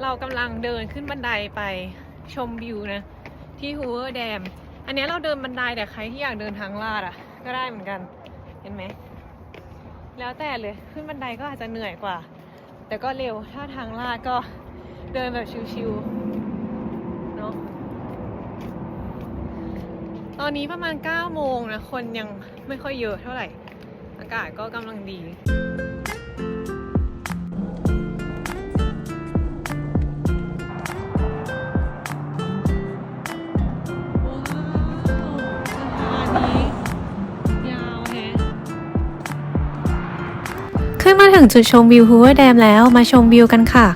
เรากำลังเดินขึ้นบันไดไปชมวิวนะที่ฮูเวอร์แดมอันนี้เราเดินบันไดแต่ใครที่อยากเดินทางลาดอ่ะก็ได้เหมือนกันเห็นไหมแล้วแต่เลยขึ้นบันไดก็อาจจะเหนื่อยกว่าแต่ก็เร็วถ้าทางลาดก็เดินแบบชิวๆเนาะตอนนี้ประมาณ9 โมงนะคนยังไม่ค่อยเยอะเท่าไหร่อากาศก็กำลังดีขึ้นมาถึงจุดชมวิวฮูเวอร์แดมแล้วมาชมวิวกันค่ะ